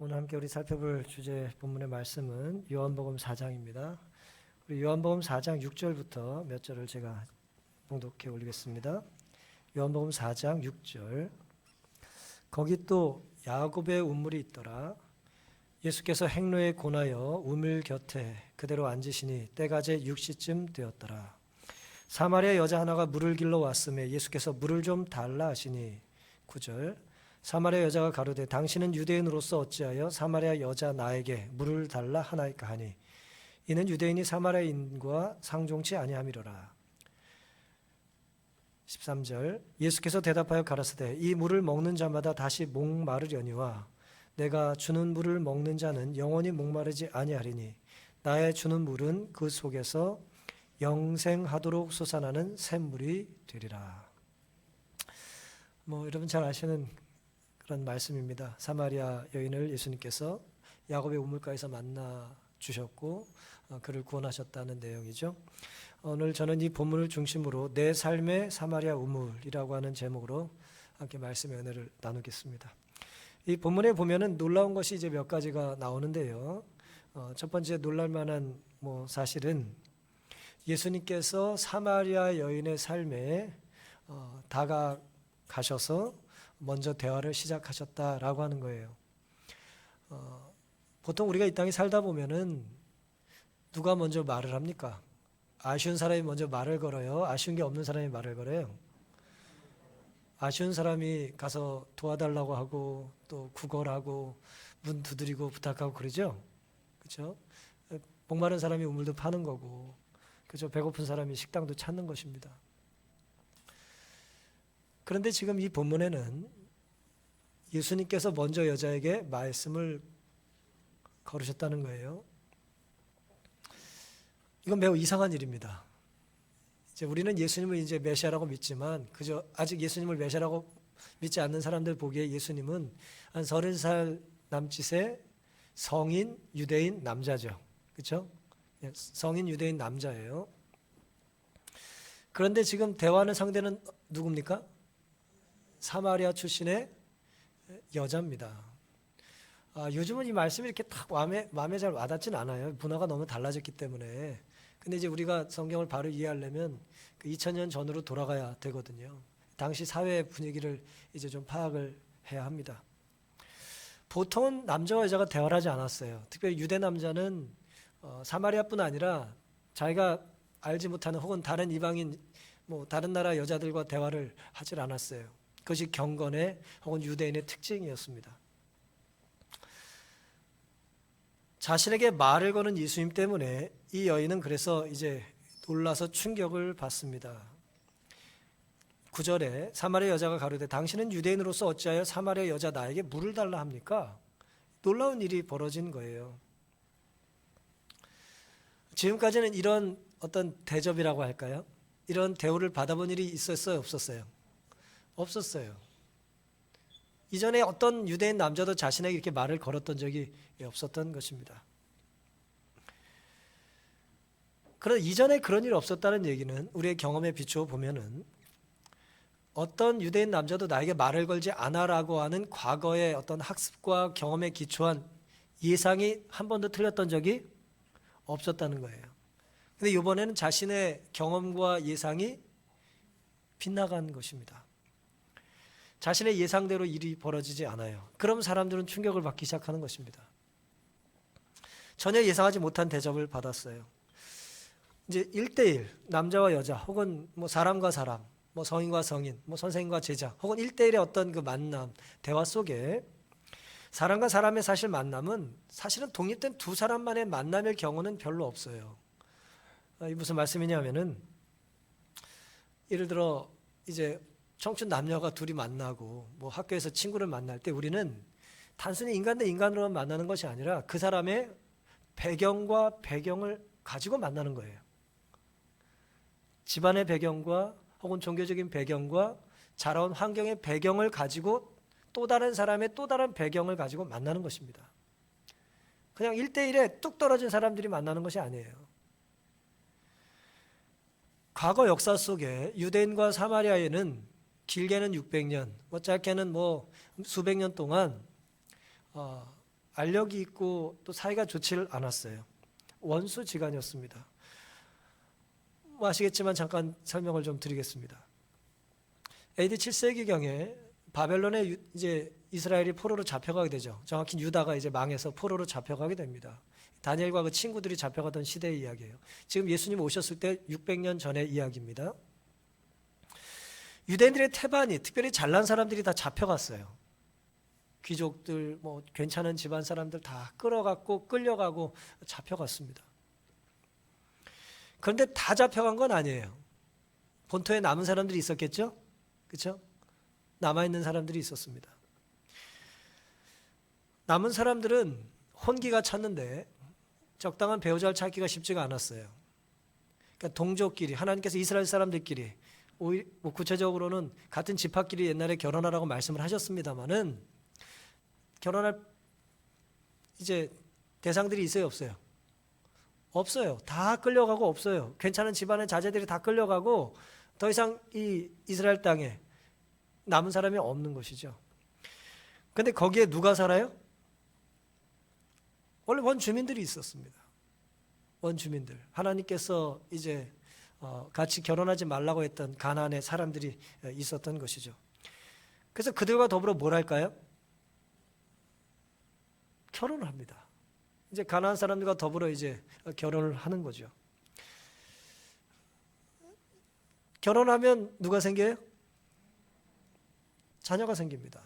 오늘 함께 우리 살펴볼 주제 본문의 말씀은 요한복음 4장입니다. 우리 요한복음 4장 6절부터 몇 절을 제가 봉독해 올리겠습니다. 요한복음 4장 6절. 거기 또 야곱의 우물이 있더라. 예수께서 행로에 고나여 우물 곁에 그대로 앉으시니 때가 제 6시쯤 되었더라. 사마리아 여자 하나가 물을 길러 왔음에 예수께서 물을 좀 달라 하시니 9절. 사마리아 여자가 가로되 당신은 유대인으로서 어찌하여 사마리아 여자 나에게 물을 달라 하나이까 하니 이는 유대인이 사마리아인과 상종치 아니함이로라. 13절. 예수께서 대답하여 가라사대 이 물을 먹는 자마다 다시 목마르려니와 내가 주는 물을 먹는 자는 영원히 목마르지 아니하리니 나의 주는 물은 그 속에서 영생하도록 솟아나는 샘물이 되리라. 여러분 잘 아시는 그런 말씀입니다. 사마리아 여인을 예수님께서 야곱의 우물가에서 만나 주셨고 그를 구원하셨다는 내용이죠. 오늘 저는 이 본문을 중심으로 내 삶의 사마리아 우물이라고 하는 제목으로 함께 말씀의 은혜를 나누겠습니다. 이 본문에 보면은 놀라운 것이 이제 몇 가지가 나오는데요. 첫 번째 놀랄 만한 사실은 예수님께서 사마리아 여인의 삶에 다가가셔서 먼저 대화를 시작하셨다라고 하는 거예요. 보통 우리가 이 땅에 살다 보면은 누가 먼저 말을 합니까? 아쉬운 사람이 먼저 말을 걸어요? 아쉬운 게 없는 사람이 말을 걸어요? 아쉬운 사람이 가서 도와달라고 하고 또 구걸하고 문 두드리고 부탁하고 그러죠? 그렇죠? 목마른 사람이 우물도 파는 거고, 그렇죠? 배고픈 사람이 식당도 찾는 것입니다. 그런데 지금 이 본문에는 예수님께서 먼저 여자에게 말씀을 걸으셨다는 거예요. 이건 매우 이상한 일입니다. 이제 우리는 예수님을 이제 메시아라고 믿지만 그저 아직 예수님을 메시아라고 믿지 않는 사람들 보기에 예수님은 한 30살 남짓의 성인 유대인 남자죠. 그렇죠? 성인 유대인 남자예요. 그런데 지금 대화하는 상대는 누굽니까? 사마리아 출신의 여자입니다. 요즘은 이 말씀이 이렇게 딱 마음에 잘 와닿진 않아요. 문화가 너무 달라졌기 때문에. 근데 이제 우리가 성경을 바로 이해하려면 그 2000년 전으로 돌아가야 되거든요. 당시 사회 분위기를 이제 좀 파악을 해야 합니다. 보통은 남자와 여자가 대화를 하지 않았어요. 특별히 유대 남자는 사마리아뿐 아니라 자기가 알지 못하는 혹은 다른 이방인 다른 나라 여자들과 대화를 하질 않았어요. 그것이 경건의 혹은 유대인의 특징이었습니다. 자신에게 말을 거는 예수님 때문에 이 여인은 그래서 이제 놀라서 충격을 받습니다. 9절에 사마리아 여자가 가로되 당신은 유대인으로서 어찌하여 사마리아 여자 나에게 물을 달라 합니까? 놀라운 일이 벌어진 거예요. 지금까지는 이런 어떤 대접이라고 할까요? 이런 대우를 받아본 일이 있었어요? 없었어요? 없었어요. 이전에 어떤 유대인 남자도 자신에게 이렇게 말을 걸었던 적이 없었던 것입니다. 그런데 이전에 그런 일이 없었다는 얘기는 우리의 경험에 비추어 보면은 어떤 유대인 남자도 나에게 말을 걸지 않아라고 하는 과거의 어떤 학습과 경험에 기초한 예상이 한 번도 틀렸던 적이 없었다는 거예요. 근데 이번에는 자신의 경험과 예상이 빗나간 것입니다. 자신의 예상대로 일이 벌어지지 않아요. 그럼 사람들은 충격을 받기 시작하는 것입니다. 전혀 예상하지 못한 대접을 받았어요. 이제 1대1, 남자와 여자, 혹은 사람과 사람, 성인과 성인, 선생님과 제자, 혹은 1대1의 어떤 그 만남, 대화 속에 사람과 사람의 사실 만남은 사실은 독립된 두 사람만의 만남의 경우는 별로 없어요. 이 무슨 말씀이냐면은 예를 들어 이제 청춘 남녀가 둘이 만나고 학교에서 친구를 만날 때 우리는 단순히 인간 대 인간으로만 만나는 것이 아니라 그 사람의 배경과 배경을 가지고 만나는 거예요. 집안의 배경과 혹은 종교적인 배경과 자라온 환경의 배경을 가지고 또 다른 사람의 또 다른 배경을 가지고 만나는 것입니다. 그냥 1대1에 뚝 떨어진 사람들이 만나는 것이 아니에요. 과거 역사 속에 유대인과 사마리아에는 길게는 600년, 짧게는 수백 년 동안 알력이 있고 또 사이가 좋지를 않았어요. 원수지간이었습니다. 뭐 아시겠지만 잠깐 설명을 좀 드리겠습니다. AD 7세기경에 바벨론에 이제 이스라엘이 포로로 잡혀가게 되죠. 정확히 유다가 이제 망해서 포로로 잡혀가게 됩니다. 다니엘과 그 친구들이 잡혀가던 시대의 이야기예요. 지금 예수님 오셨을 때 600년 전의 이야기입니다. 유대인들의 태반이, 특별히 잘난 사람들이 다 잡혀갔어요. 귀족들, 뭐 괜찮은 집안 사람들 다 끌어갔고 끌려가고 잡혀갔습니다. 그런데 다 잡혀간 건 아니에요. 본토에 남은 사람들이 있었겠죠? 그렇죠? 남아있는 사람들이 있었습니다. 남은 사람들은 혼기가 찼는데 적당한 배우자를 찾기가 쉽지가 않았어요. 그러니까 동족끼리, 하나님께서 이스라엘 사람들끼리, 뭐 구체적으로는 같은 지파끼리 옛날에 결혼하라고 말씀을 하셨습니다마는 결혼할 이제 대상들이 있어요, 없어요? 없어요. 다 끌려가고 없어요. 괜찮은 집안의 자제들이 다 끌려가고 더 이상 이 이스라엘 땅에 남은 사람이 없는 것이죠. 그런데 거기에 누가 살아요? 원래 원주민들이 있었습니다. 원주민들. 하나님께서 이제 같이 결혼하지 말라고 했던 가나안의 사람들이 있었던 것이죠. 그래서 그들과 더불어 뭘 할까요? 결혼을 합니다. 이제 가나안 사람들과 더불어 이제 결혼을 하는 거죠. 결혼하면 누가 생겨요? 자녀가 생깁니다.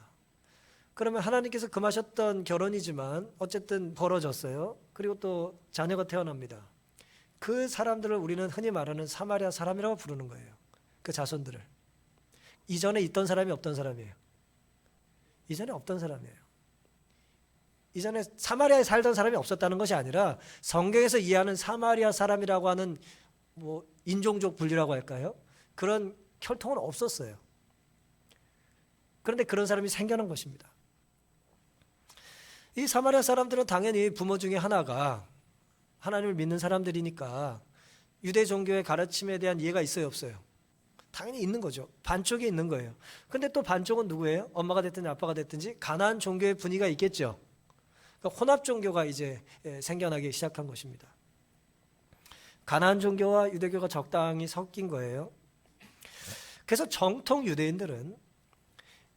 그러면 하나님께서 금하셨던 결혼이지만 어쨌든 벌어졌어요. 그리고 또 자녀가 태어납니다. 그 사람들을 우리는 흔히 말하는 사마리아 사람이라고 부르는 거예요. 그 자손들을. 이전에 있던 사람이 없던 사람이에요. 이전에 없던 사람이에요. 이전에 사마리아에 살던 사람이 없었다는 것이 아니라 성경에서 이해하는 사마리아 사람이라고 하는 뭐 인종적 분리라고 할까요? 그런 혈통은 없었어요. 그런데 그런 사람이 생겨난 것입니다. 이 사마리아 사람들은 당연히 부모 중에 하나가 하나님을 믿는 사람들이니까 유대 종교의 가르침에 대한 이해가 있어요, 없어요? 당연히 있는 거죠. 반쪽이 있는 거예요. 근데 또 반쪽은 누구예요? 엄마가 됐든지 아빠가 됐든지 가나안 종교의 분위기가 있겠죠. 그러니까 혼합 종교가 이제 생겨나기 시작한 것입니다. 가나안 종교와 유대교가 적당히 섞인 거예요. 그래서 정통 유대인들은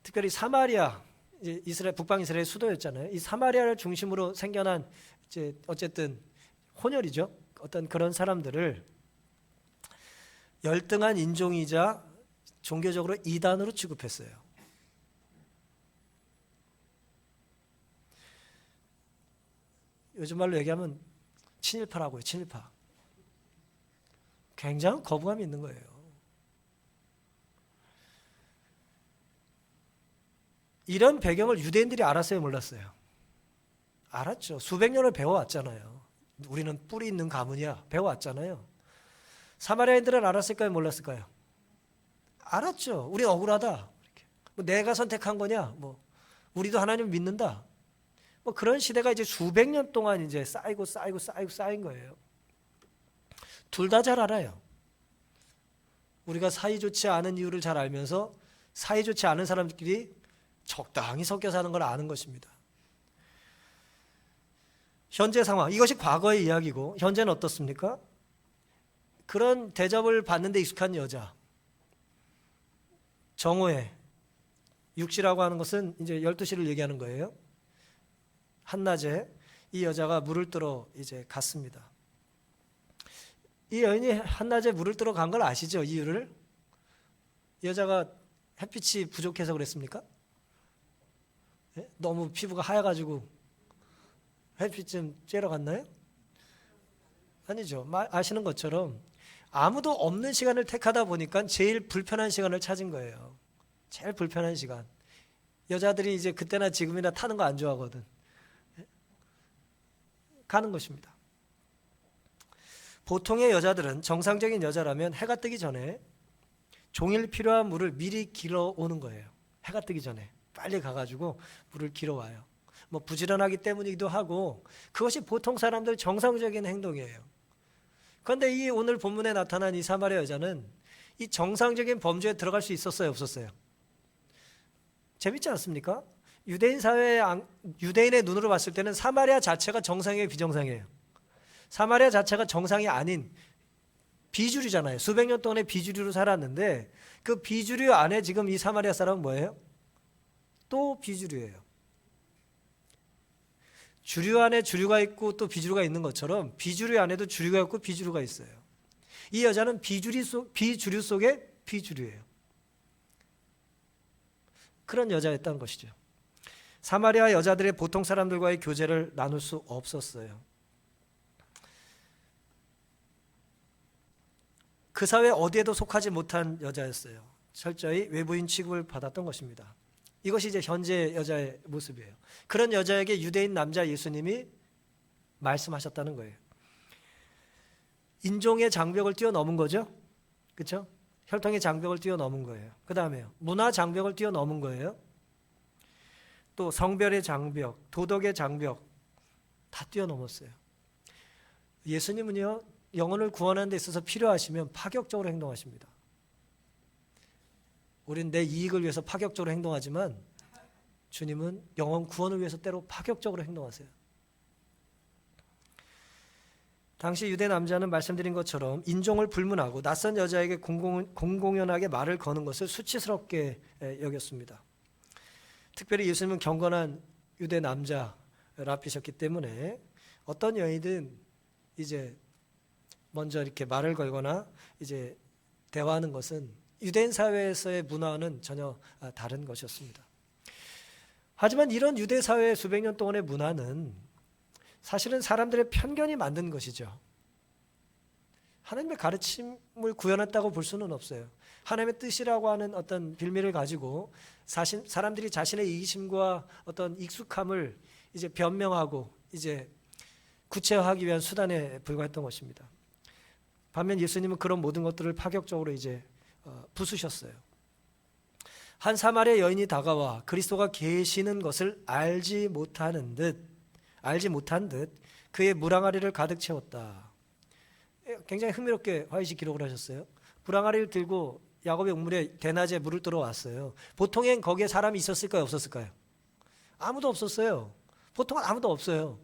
특별히 사마리아, 이제 이스라엘 북방 이스라엘 수도였잖아요. 이 사마리아를 중심으로 생겨난 이제 어쨌든 혼혈이죠. 어떤 그런 사람들을 열등한 인종이자 종교적으로 이단으로 취급했어요. 요즘 말로 얘기하면 친일파라고요. 친일파. 굉장한 거부감이 있는 거예요. 이런 배경을 유대인들이 알았어요, 몰랐어요? 알았죠. 수백 년을 배워왔잖아요. 우리는 뿌리 있는 가문이야. 배워왔잖아요. 사마리아인들은 알았을까요, 몰랐을까요? 알았죠. 우리 억울하다. 이렇게. 뭐 내가 선택한 거냐? 뭐 우리도 하나님 믿는다. 뭐 그런 시대가 이제 수백 년 동안 이제 쌓인 거예요. 둘 다 잘 알아요. 우리가 사이 좋지 않은 이유를 잘 알면서 사이 좋지 않은 사람들끼리 적당히 섞여 사는 걸 아는 것입니다. 현재 상황, 이것이 과거의 이야기고 현재는 어떻습니까? 그런 대접을 받는 데 익숙한 여자, 정오에 6시라고 하는 것은 이제 12시를 얘기하는 거예요. 한낮에 이 여자가 물을 뜨러 이제 갔습니다. 이 여인이 한낮에 물을 뜨러 간 걸 아시죠? 이유를? 여자가 햇빛이 부족해서 그랬습니까? 네? 너무 피부가 하얘가지고 햇빛 좀 쬐러 갔나요? 아니죠. 아시는 것처럼 아무도 없는 시간을 택하다 보니까 제일 불편한 시간을 찾은 거예요. 제일 불편한 시간. 여자들이 이제 그때나 지금이나 타는 거 안 좋아하거든. 가는 것입니다. 보통의 여자들은 정상적인 여자라면 해가 뜨기 전에 종일 필요한 물을 미리 길어 오는 거예요. 해가 뜨기 전에 빨리 가가지고 물을 길어 와요. 뭐 부지런하기 때문이기도 하고 그것이 보통 사람들 정상적인 행동이에요. 그런데 이 오늘 본문에 나타난 이 사마리아 여자는 이 정상적인 범주에 들어갈 수 있었어요, 없었어요? 재밌지 않습니까? 유대인의 눈으로 봤을 때는 사마리아 자체가 정상이에요, 비정상이에요? 사마리아 자체가 정상이 아닌 비주류잖아요. 수백 년 동안의 비주류로 살았는데 그 비주류 안에 지금 이 사마리아 사람은 뭐예요? 또 비주류예요. 주류 안에 주류가 있고 또 비주류가 있는 것처럼 비주류 안에도 주류가 있고 비주류가 있어요. 이 여자는 비주류 속의 비주류예요. 그런 여자였다는 것이죠. 사마리아 여자들의 보통 사람들과의 교제를 나눌 수 없었어요. 그 사회 어디에도 속하지 못한 여자였어요. 철저히 외부인 취급을 받았던 것입니다. 이것이 이제 현재 여자의 모습이에요. 그런 여자에게 유대인 남자 예수님이 말씀하셨다는 거예요. 인종의 장벽을 뛰어넘은 거죠. 그렇죠? 혈통의 장벽을 뛰어넘은 거예요. 그 다음에요. 문화 장벽을 뛰어넘은 거예요. 또 성별의 장벽, 도덕의 장벽 다 뛰어넘었어요. 예수님은요, 영혼을 구원하는 데 있어서 필요하시면 파격적으로 행동하십니다. 우린 내 이익을 위해서 파격적으로 행동하지만 주님은 영혼 구원을 위해서 때로 파격적으로 행동하세요. 당시 유대 남자는 말씀드린 것처럼 인종을 불문하고 낯선 여자에게 공공연하게 말을 거는 것을 수치스럽게 여겼습니다. 특별히 예수님은 경건한 유대 남자를 앞이셨기 때문에 어떤 여인이든 이제 먼저 이렇게 말을 걸거나 이제 대화하는 것은 유대인 사회에서의 문화는 전혀 다른 것이었습니다. 하지만 이런 유대 사회의 수백 년 동안의 문화는 사실은 사람들의 편견이 만든 것이죠. 하나님의 가르침을 구현했다고 볼 수는 없어요. 하나님의 뜻이라고 하는 어떤 빌미를 가지고 사람들이 자신의 이기심과 어떤 익숙함을 이제 변명하고 이제 구체화하기 위한 수단에 불과했던 것입니다. 반면 예수님은 그런 모든 것들을 파격적으로 이제 부수셨어요. 한 사마리아 여인이 다가와 그리스도가 계시는 것을 알지 못한 듯 그의 물항아리를 가득 채웠다. 굉장히 흥미롭게 화이시 기록을 하셨어요. 물항아리를 들고 야곱의 우물에 대낮에 물을 뜨러 왔어요. 보통엔 거기에 사람이 있었을까요, 없었을까요? 아무도 없었어요. 보통은 아무도 없어요.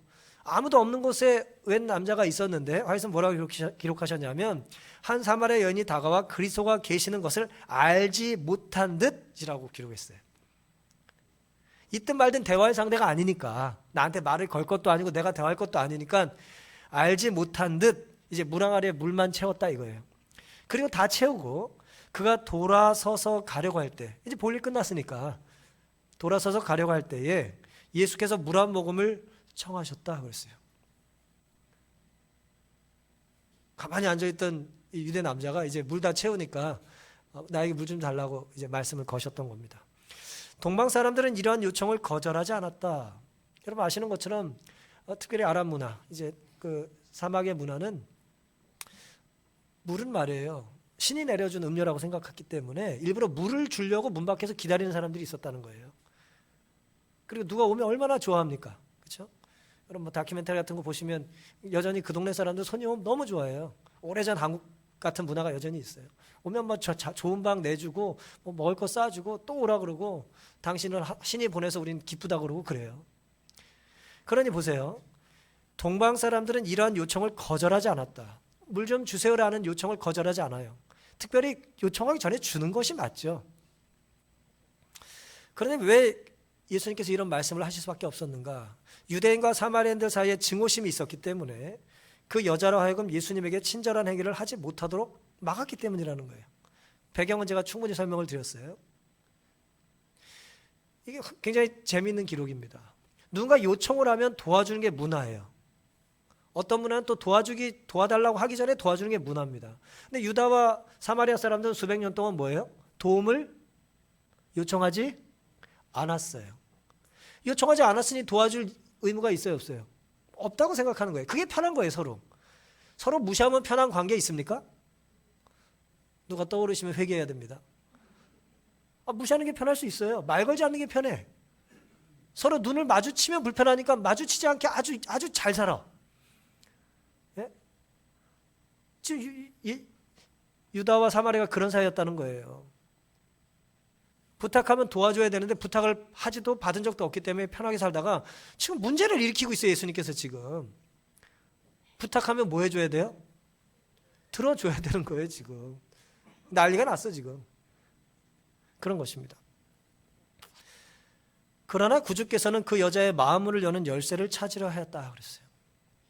아무도 없는 곳에 웬 남자가 있었는데 화이스는 뭐라고 기록하셨냐면 한 사마리아 여인이 다가와 그리스도가 계시는 것을 알지 못한 듯이라고 기록했어요. 있든 말든 대화의 상대가 아니니까, 나한테 말을 걸 것도 아니고 내가 대화할 것도 아니니까 알지 못한 듯 이제 물항아리에 물만 채웠다 이거예요. 그리고 다 채우고 그가 돌아서서 가려고 할 때, 이제 볼일 끝났으니까 돌아서서 가려고 할 때에 예수께서 물 한 모금을 청하셨다 그랬어요. 가만히 앉아있던 이 유대 남자가 이제 물 다 채우니까 나에게 물 좀 달라고 이제 말씀을 거셨던 겁니다. 동방 사람들은 이러한 요청을 거절하지 않았다. 여러분 아시는 것처럼 특별히 아랍 문화, 이제 그 사막의 문화는 물은 말이에요, 신이 내려준 음료라고 생각했기 때문에 일부러 물을 주려고 문 밖에서 기다리는 사람들이 있었다는 거예요. 그리고 누가 오면 얼마나 좋아합니까? 그렇죠? 여러분 뭐 다큐멘터리 같은 거 보시면 여전히 그 동네 사람들 손님 오면 너무 좋아해요. 오래전 한국 같은 문화가 여전히 있어요. 오면 뭐 좋은 방 내주고 뭐 먹을 거 싸주고 또 오라 그러고 당신을 신이 보내서 우린 기쁘다 그러고 그래요. 그러니 보세요. 동방 사람들은 이러한 요청을 거절하지 않았다. 물 좀 주세요라는 요청을 거절하지 않아요. 특별히 요청하기 전에 주는 것이 맞죠. 그런데 왜 예수님께서 이런 말씀을 하실 수밖에 없었는가? 유대인과 사마리아인들 사이에 증오심이 있었기 때문에 그 여자로 하여금 예수님에게 친절한 행위를 하지 못하도록 막았기 때문이라는 거예요. 배경은 제가 충분히 설명을 드렸어요. 이게 굉장히 재미있는 기록입니다. 누군가 요청을 하면 도와주는 게 문화예요. 어떤 문화는 또 도와달라고 하기 전에 도와주는 게 문화입니다. 근데 유다와 사마리아 사람들은 수백 년 동안 뭐예요? 도움을 요청하지 않았어요. 요청하지 않았으니 도와줄 의무가 있어요, 없어요? 없다고 생각하는 거예요. 그게 편한 거예요, 서로. 서로 무시하면 편한 관계 있습니까? 누가 떠오르시면 회개해야 됩니다. 무시하는 게 편할 수 있어요. 말 걸지 않는 게 편해. 서로 눈을 마주치면 불편하니까 마주치지 않게 아주 잘 살아. 예? 지금 유다와 사마리아가 그런 사이였다는 거예요. 부탁하면 도와줘야 되는데 부탁을 하지도 받은 적도 없기 때문에 편하게 살다가 지금 문제를 일으키고 있어요. 예수님께서 지금. 부탁하면 뭐 해줘야 돼요? 들어줘야 되는 거예요. 지금 난리가 났어 지금. 그런 것입니다. 그러나 구주께서는 그 여자의 마음을 여는 열쇠를 찾으려 하였다 그랬어요.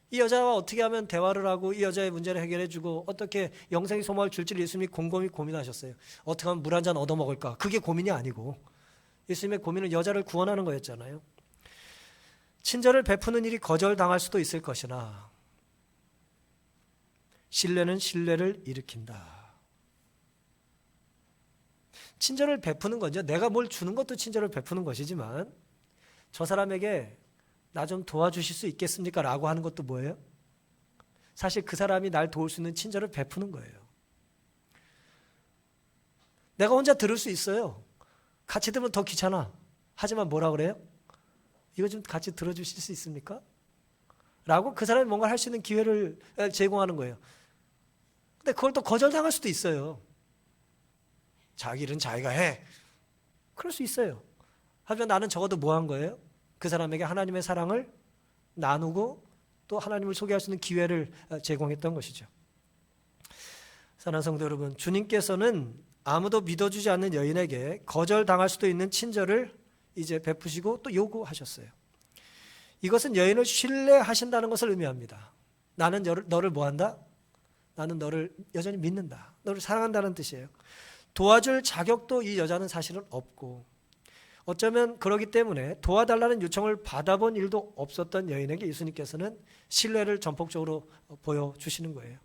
이 여자와 어떻게 하면 대화를 하고 이 여자의 문제를 해결해주고 어떻게 영생의 소망을 줄지를 예수님이 곰곰이 고민하셨어요. 어떻게 하면 물 한 잔 얻어먹을까? 그게 고민이 아니고 예수님의 고민은 여자를 구원하는 거였잖아요. 친절을 베푸는 일이 거절당할 수도 있을 것이나 신뢰는 신뢰를 일으킨다. 친절을 베푸는 건요, 내가 뭘 주는 것도 친절을 베푸는 것이지만 저 사람에게 나 좀 도와주실 수 있겠습니까? 라고 하는 것도 뭐예요? 사실 그 사람이 날 도울 수 있는 친절을 베푸는 거예요. 내가 혼자 들을 수 있어요. 같이 들으면 더 귀찮아. 하지만 뭐라 그래요? 이거 좀 같이 들어주실 수 있습니까? 라고 그 사람이 뭔가 할 수 있는 기회를 제공하는 거예요. 근데 그걸 또 거절당할 수도 있어요. 자기 일은 자기가 해. 그럴 수 있어요. 하지만 나는 적어도 뭐 한 거예요? 그 사람에게 하나님의 사랑을 나누고 또 하나님을 소개할 수 있는 기회를 제공했던 것이죠. 사랑하는 성도 여러분, 주님께서는 아무도 믿어주지 않는 여인에게 거절당할 수도 있는 친절을 이제 베푸시고 또 요구하셨어요. 이것은 여인을 신뢰하신다는 것을 의미합니다. 나는 너를 뭐한다? 나는 너를 여전히 믿는다. 너를 사랑한다는 뜻이에요. 도와줄 자격도 이 여자는 사실은 없고 어쩌면 그러기 때문에 도와달라는 요청을 받아본 일도 없었던 여인에게 예수님께서는 신뢰를 전폭적으로 보여주시는 거예요.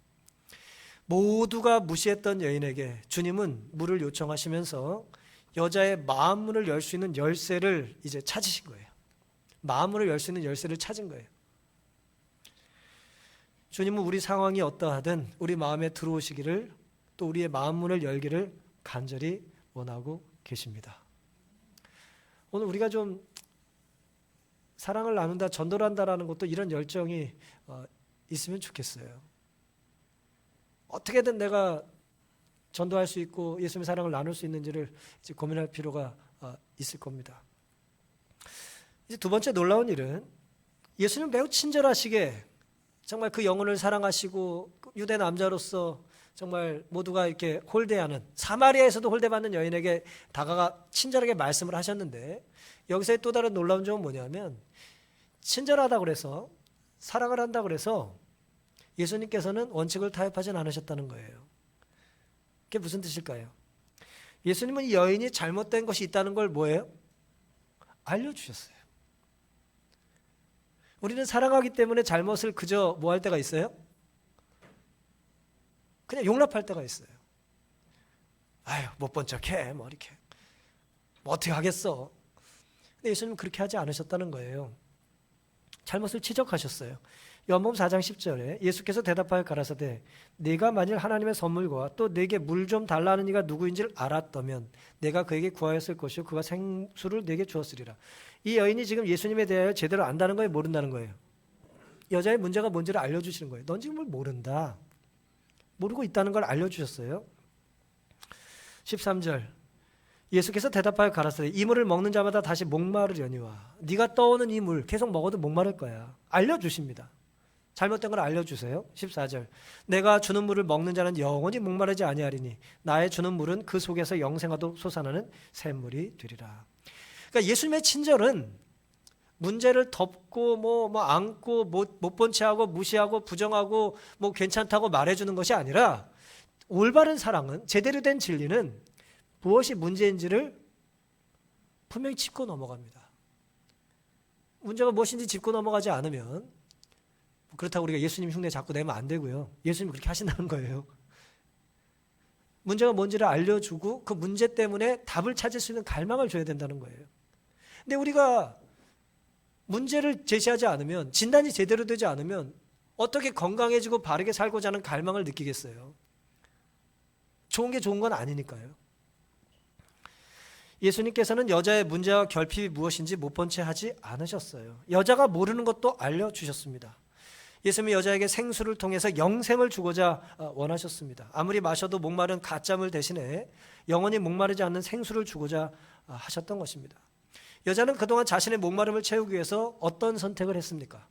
모두가 무시했던 여인에게 주님은 물을 요청하시면서 여자의 마음문을 열 수 있는 열쇠를 이제 찾으신 거예요. 마음문을 열 수 있는 열쇠를 찾은 거예요. 주님은 우리 상황이 어떠하든 우리 마음에 들어오시기를 또 우리의 마음문을 열기를 간절히 원하고 계십니다. 오늘 우리가 좀 사랑을 나눈다, 전도를 한다라는 것도 이런 열정이 있으면 좋겠어요. 어떻게든 내가 전도할 수 있고 예수님의 사랑을 나눌 수 있는지를 이제 고민할 필요가 있을 겁니다. 이제 두 번째 놀라운 일은 예수님은 매우 친절하시게 정말 그 영혼을 사랑하시고 유대 남자로서 정말 모두가 이렇게 홀대하는, 사마리아에서도 홀대받는 여인에게 다가가 친절하게 말씀을 하셨는데 여기서의 또 다른 놀라운 점은 뭐냐면 친절하다고 그래서 사랑을 한다고 그래서 예수님께서는 원칙을 타협하진 않으셨다는 거예요. 그게 무슨 뜻일까요? 예수님은 이 여인이 잘못된 것이 있다는 걸 뭐예요? 알려주셨어요. 우리는 사랑하기 때문에 잘못을 그저 뭐 할 때가 있어요? 그냥 용납할 때가 있어요. 아유, 못 본 척해. 뭐 이렇게. 뭐 어떻게 하겠어. 근데 예수님은 그렇게 하지 않으셨다는 거예요. 잘못을 지적하셨어요. 요한복음 4장 10절에 예수께서 대답하여 가라사대 네가 만일 하나님의 선물과 또 내게 물 좀 달라는 이가 누구인지를 알았다면 내가 그에게 구하였을 것이요 그가 생수를 내게 주었으리라. 이 여인이 지금 예수님에 대하여 제대로 안다는 거예요, 모른다는 거예요? 여자의 문제가 뭔지를 알려주시는 거예요. 넌 지금 뭘 모른다. 모르고 있다는 걸 알려주셨어요. 13절 예수께서 대답하여 가라사대 이 물을 먹는 자마다 다시 목마르려니와 네가 떠오는 이 물 계속 먹어도 목마를 거야. 알려주십니다. 잘못된 걸 알려주세요. 14절 내가 주는 물을 먹는 자는 영원히 목마르지 아니하리니 나의 주는 물은 그 속에서 영생하도록 솟아나는 샘물이 되리라. 그러니까 예수님의 친절은 문제를 덮고 뭐 안고 못 본 채하고 무시하고 부정하고 뭐 괜찮다고 말해주는 것이 아니라 올바른 사랑은, 제대로 된 진리는 무엇이 문제인지를 분명히 짚고 넘어갑니다. 문제가 무엇인지 짚고 넘어가지 않으면 그렇다고 우리가 예수님 흉내 자꾸 내면 안 되고요. 예수님이 그렇게 하신다는 거예요. 문제가 뭔지를 알려주고 그 문제 때문에 답을 찾을 수 있는 갈망을 줘야 된다는 거예요. 근데 우리가 문제를 제시하지 않으면, 진단이 제대로 되지 않으면 어떻게 건강해지고 바르게 살고자 하는 갈망을 느끼겠어요? 좋은 게 좋은 건 아니니까요. 예수님께서는 여자의 문제와 결핍이 무엇인지 못 본 채 하지 않으셨어요. 여자가 모르는 것도 알려주셨습니다. 예수님이 여자에게 생수를 통해서 영생을 주고자 원하셨습니다. 아무리 마셔도 목마른 가짜물 대신에 영원히 목마르지 않는 생수를 주고자 하셨던 것입니다. 여자는 그동안 자신의 목마름을 채우기 위해서 어떤 선택을 했습니까?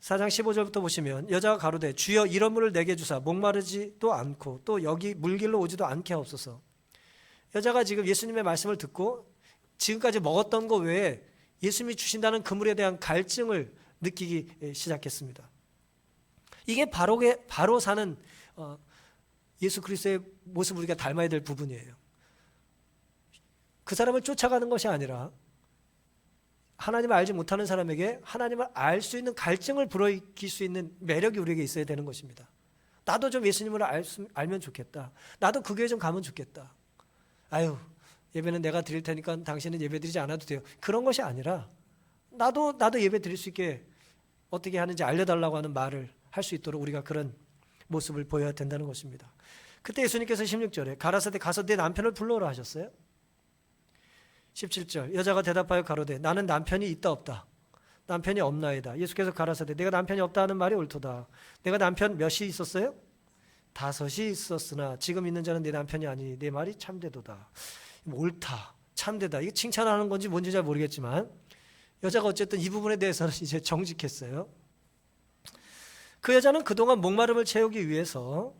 4장 15절부터 보시면 여자가 가로되 주여 이런 물을 내게 주사 목마르지도 않고 또 여기 물길로 오지도 않게 하옵소서. 여자가 지금 예수님의 말씀을 듣고 지금까지 먹었던 것 외에 예수님이 주신다는 그 물에 대한 갈증을 느끼기 시작했습니다. 이게 바로 사는 예수 그리스도의 모습을 우리가 닮아야 될 부분이에요. 그 사람을 쫓아가는 것이 아니라 하나님을 알지 못하는 사람에게 하나님을 알 수 있는 갈증을 불어일으킬 수 있는 매력이 우리에게 있어야 되는 것입니다. 나도 좀 예수님을 알면 좋겠다. 나도 그 교회 좀 가면 좋겠다. 아유, 예배는 내가 드릴 테니까 당신은 예배 드리지 않아도 돼요. 그런 것이 아니라 나도 예배 드릴 수 있게 어떻게 하는지 알려달라고 하는 말을 할 수 있도록 우리가 그런 모습을 보여야 된다는 것입니다. 그때 예수님께서 16절에 가라사대 가서 내 남편을 불러오라 하셨어요. 17절 여자가 대답하여 가로되 나는 남편이 있다 없다. 남편이 없나이다. 예수께서 가라사대 내가 남편이 없다 하는 말이 옳도다. 내가 남편 몇이 있었어요? 5이 있었으나 지금 있는 자는 내 남편이 아니니 내 말이 참되도다. 옳다, 참되다. 이게 칭찬하는 건지 뭔지 잘 모르겠지만 여자가 어쨌든 이 부분에 대해서는 이제 정직했어요. 그 여자는 그동안 목마름을 채우기 위해서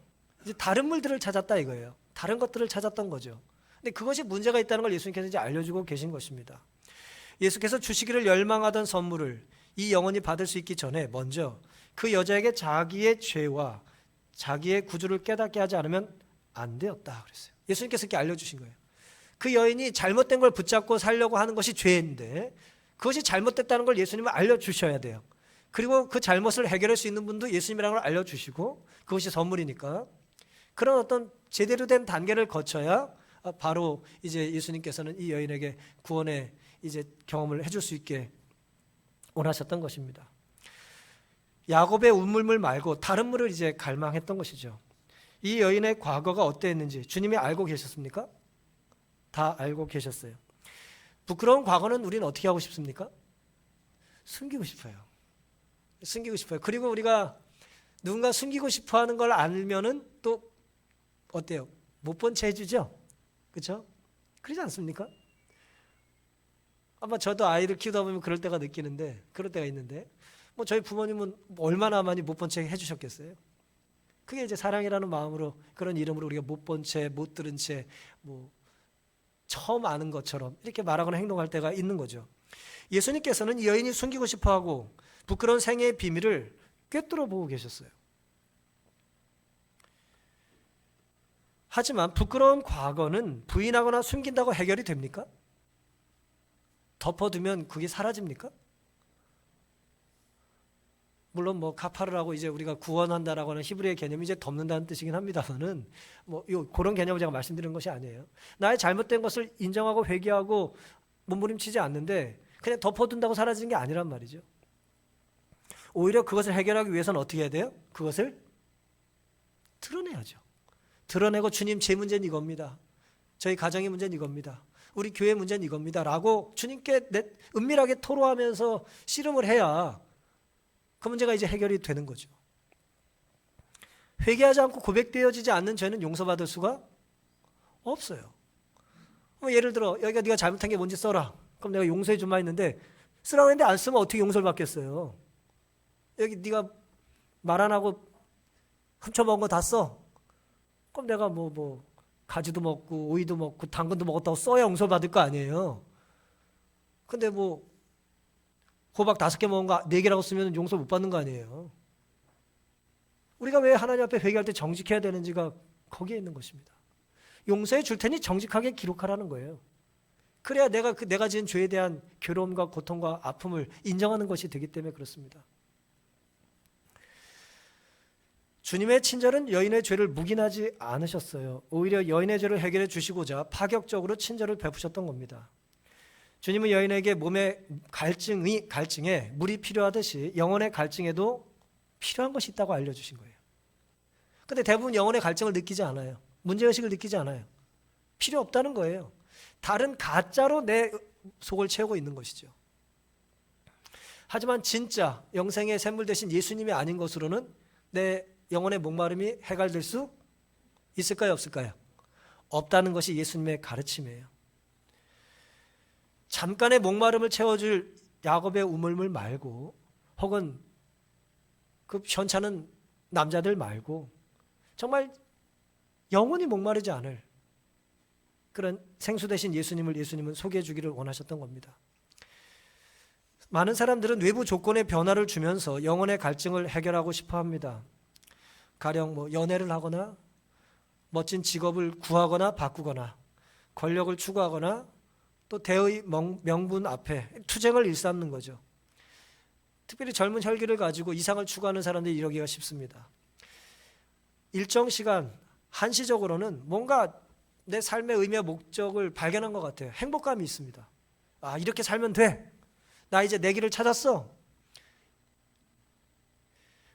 이제 다른 물들을 찾았다 이거예요. 다른 것들을 찾았던 거죠. 근데 그것이 문제가 있다는 걸 예수님께서 이제 알려주고 계신 것입니다. 예수께서 주시기를 열망하던 선물을 이 영혼이 받을 수 있기 전에 먼저 그 여자에게 자기의 죄와 자기의 구주를 깨닫게 하지 않으면 안 되었다 그랬어요. 예수님께서 이렇게 알려주신 거예요. 그 여인이 잘못된 걸 붙잡고 살려고 하는 것이 죄인데 그것이 잘못됐다는 걸 예수님은 알려주셔야 돼요. 그리고 그 잘못을 해결할 수 있는 분도 예수님이라는 걸 알려주시고 그것이 선물이니까 그런 어떤 제대로 된 단계를 거쳐야 바로 이제 예수님께서는 이 여인에게 구원의 이제 경험을 해줄 수 있게 원하셨던 것입니다. 야곱의 운물물 말고 다른 물을 이제 갈망했던 것이죠. 이 여인의 과거가 어땠는지 주님이 알고 계셨습니까? 다 알고 계셨어요. 부끄러운 과거는 우리는 어떻게 하고 싶습니까? 숨기고 싶어요. 숨기고 싶어요. 그리고 우리가 누군가 숨기고 싶어 하는 걸 알면은 또 어때요? 못 본 채 해주죠? 그렇죠? 그러지 않습니까? 아마 저도 아이를 키우다 보면 그럴 때가 있는데 뭐 저희 부모님은 얼마나 많이 못 본 채 해주셨겠어요? 그게 이제 사랑이라는 마음으로 그런 이름으로 우리가 못 본 채, 못 들은 채, 뭐 처음 아는 것처럼 이렇게 말하거나 행동할 때가 있는 거죠. 예수님께서는 이 여인이 숨기고 싶어하고 부끄러운 생애의 비밀을 꿰뚫어 보고 계셨어요. 하지만 부끄러운 과거는 부인하거나 숨긴다고 해결이 됩니까? 덮어두면 그게 사라집니까? 물론 뭐 카파르라고 이제 우리가 구원한다라고 하는 히브리의 개념이 이제 덮는다는 뜻이긴 합니다만은 뭐 그런 개념을 제가 말씀드리는 것이 아니에요. 나의 잘못된 것을 인정하고 회개하고 몸부림치지 않는데 그냥 덮어둔다고 사라지는 게 아니란 말이죠. 오히려 그것을 해결하기 위해서는 어떻게 해야 돼요? 그것을 드러내야죠. 드러내고 주님 제 문제는 이겁니다. 저희 가정의 문제는 이겁니다. 우리 교회 문제는 이겁니다. 라고 주님께 은밀하게 토로하면서 씨름을 해야 그 문제가 이제 해결이 되는 거죠. 회개하지 않고 고백되어지지 않는 죄는 용서받을 수가 없어요. 예를 들어 여기가 네가 잘못한 게 뭔지 써라. 그럼 내가 용서해 주마 했는데 쓰라고 했는데 안 쓰면 어떻게 용서를 받겠어요. 여기 네가 말 안 하고 훔쳐먹은 거 다 써. 그럼 내가 뭐 가지도 먹고 오이도 먹고 당근도 먹었다고 써야 용서를 받을 거 아니에요. 근데 뭐 호박 5개 먹은 거 4개라고 쓰면 용서 못 받는 거 아니에요. 우리가 왜 하나님 앞에 회개할 때 정직해야 되는지가 거기에 있는 것입니다. 용서해 줄 테니 정직하게 기록하라는 거예요. 그래야 내가 지은 죄에 대한 괴로움과 고통과 아픔을 인정하는 것이 되기 때문에 그렇습니다. 주님의 친절은 여인의 죄를 묵인하지 않으셨어요. 오히려 여인의 죄를 해결해 주시고자 파격적으로 친절을 베푸셨던 겁니다. 주님은 여인에게 몸의 갈증에 물이 필요하듯이 영혼의 갈증에도 필요한 것이 있다고 알려주신 거예요. 그런데 대부분 영혼의 갈증을 느끼지 않아요. 문제의식을 느끼지 않아요. 필요 없다는 거예요. 다른 가짜로 내 속을 채우고 있는 것이죠. 하지만 진짜 영생의 샘물 대신 예수님이 아닌 것으로는 내 영혼의 목마름이 해결될 수 있을까요? 없을까요? 없다는 것이 예수님의 가르침이에요. 잠깐의 목마름을 채워줄 야곱의 우물물 말고, 혹은 그 현찮은 남자들 말고 정말 영원히 목마르지 않을 그런 생수 대신 예수님은 소개해 주기를 원하셨던 겁니다. 많은 사람들은 외부 조건의 변화를 주면서 영혼의 갈증을 해결하고 싶어 합니다. 가령 연애를 하거나 멋진 직업을 구하거나 바꾸거나 권력을 추구하거나 또 대의 명분 앞에 투쟁을 일삼는 거죠. 특별히 젊은 혈기를 가지고 이상을 추구하는 사람들이 이러기가 쉽습니다. 일정 시간 한시적으로는 뭔가 내 삶의 의미와 목적을 발견한 것 같아요. 행복감이 있습니다. 아, 이렇게 살면 돼. 나 이제 내 길을 찾았어.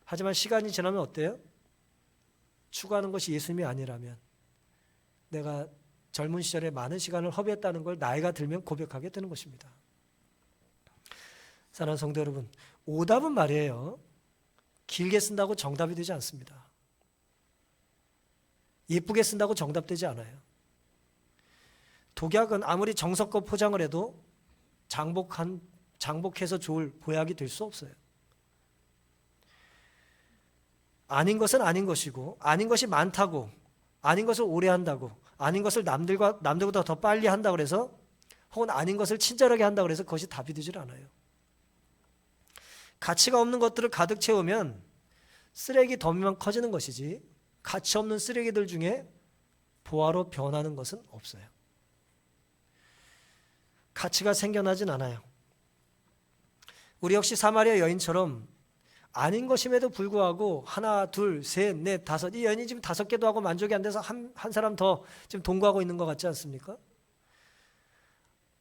하지만 시간이 지나면 어때요? 추구하는 것이 예수님이 아니라면 내가 젊은 시절에 많은 시간을 허비했다는 걸 나이가 들면 고백하게 되는 것입니다. 사랑하는 성도 여러분, 오답은 말이에요. 길게 쓴다고 정답이 되지 않습니다. 예쁘게 쓴다고 정답되지 않아요. 독약은 아무리 정성껏 포장을 해도 장복해서 좋을 보약이 될 수 없어요. 아닌 것은 아닌 것이고, 아닌 것이 많다고, 아닌 것을 오래 한다고, 아닌 것을 남들보다 더 빨리 한다고 해서, 혹은 아닌 것을 친절하게 한다고 해서 그것이 답이 되질 않아요. 가치가 없는 것들을 가득 채우면 쓰레기 더미만 커지는 것이지, 가치 없는 쓰레기들 중에 보화로 변하는 것은 없어요. 가치가 생겨나진 않아요. 우리 역시 사마리아 여인처럼 아닌 것임에도 불구하고 하나, 둘, 셋, 넷, 다섯, 이 여인이 지금 5개도 하고 만족이 안 돼서 한 사람 더 지금 동거하고 있는 것 같지 않습니까?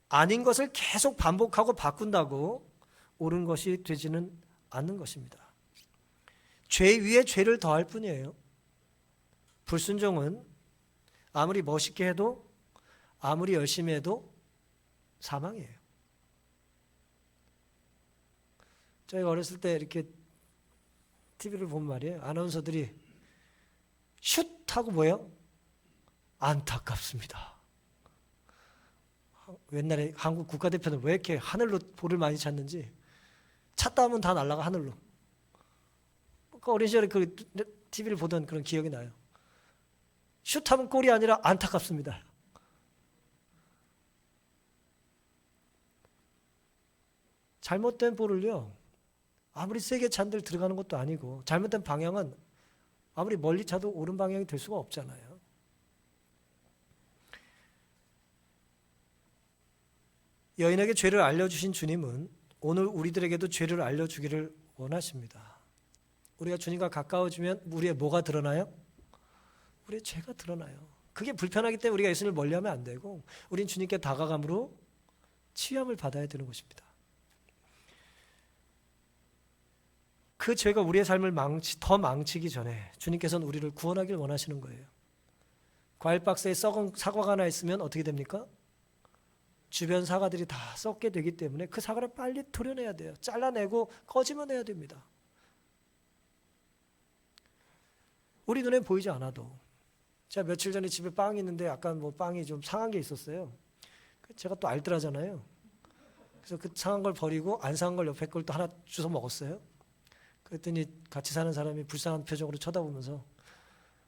아닌 것을 계속 반복하고 바꾼다고 옳은 것이 되지는 않는 것입니다. 죄 위에 죄를 더할 뿐이에요. 불순종은 아무리 멋있게 해도, 아무리 열심히 해도 사망이에요. 저희가 어렸을 때 이렇게 TV를 보면 말이에요. 아나운서들이 슛 하고 뭐예요? 안타깝습니다. 옛날에 한국 국가대표는 왜 이렇게 하늘로 볼을 많이 찾는지, 찾다 하면 다 날아가 하늘로. 그 어린 시절에 그 TV를 보던 그런 기억이 나요. 슛하면 골이 아니라 안타깝습니다. 잘못된 볼을요, 아무리 세게 찬들 들어가는 것도 아니고, 잘못된 방향은 아무리 멀리 차도 옳은 방향이 될 수가 없잖아요. 여인에게 죄를 알려주신 주님은 오늘 우리들에게도 죄를 알려주기를 원하십니다. 우리가 주님과 가까워지면 우리의 뭐가 드러나요? 우리의 죄가 드러나요. 그게 불편하기 때문에 우리가 예수님을 멀리하면 안 되고, 우린 주님께 다가감으로 치유함을 받아야 되는 것입니다. 그 죄가 우리의 삶을 더 망치기 전에 주님께서는 우리를 구원하길 원하시는 거예요. 과일 박스에 썩은 사과가 하나 있으면 어떻게 됩니까? 주변 사과들이 다 썩게 되기 때문에 그 사과를 빨리 도려내야 돼요. 잘라내고 꺼집어내야 됩니다. 우리 눈에 보이지 않아도. 제가 며칠 전에 집에 빵이 있는데 약간 빵이 좀 상한 게 있었어요. 제가 또 알뜰하잖아요. 그래서 그 상한 걸 버리고 안 상한 걸 옆에 걸 또 하나 주워 먹었어요. 그랬더니 같이 사는 사람이 불쌍한 표정으로 쳐다보면서,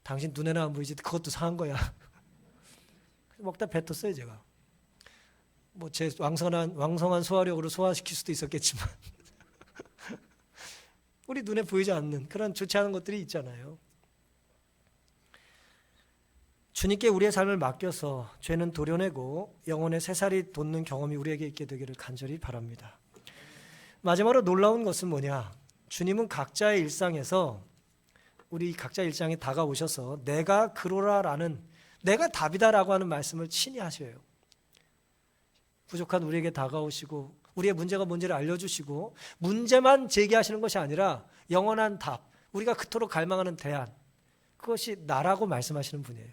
당신 눈에는 안 보이지 그것도 상한 거야. 먹다 뱉었어요 제가. 제 왕성한 소화력으로 소화시킬 수도 있었겠지만 우리 눈에 보이지 않는 그런 좋지 않은 것들이 있잖아요. 주님께 우리의 삶을 맡겨서 죄는 도려내고 영혼의 새살이 돋는 경험이 우리에게 있게 되기를 간절히 바랍니다. 마지막으로 놀라운 것은 뭐냐? 주님은 각자의 일상에서 우리 각자 일상에 다가오셔서 내가 그로라라는, 내가 답이다라고 하는 말씀을 친히 하셔요. 부족한 우리에게 다가오시고 우리의 문제가 뭔지를 알려주시고 문제만 제기하시는 것이 아니라 영원한 답, 우리가 그토록 갈망하는 대안, 그것이 나라고 말씀하시는 분이에요.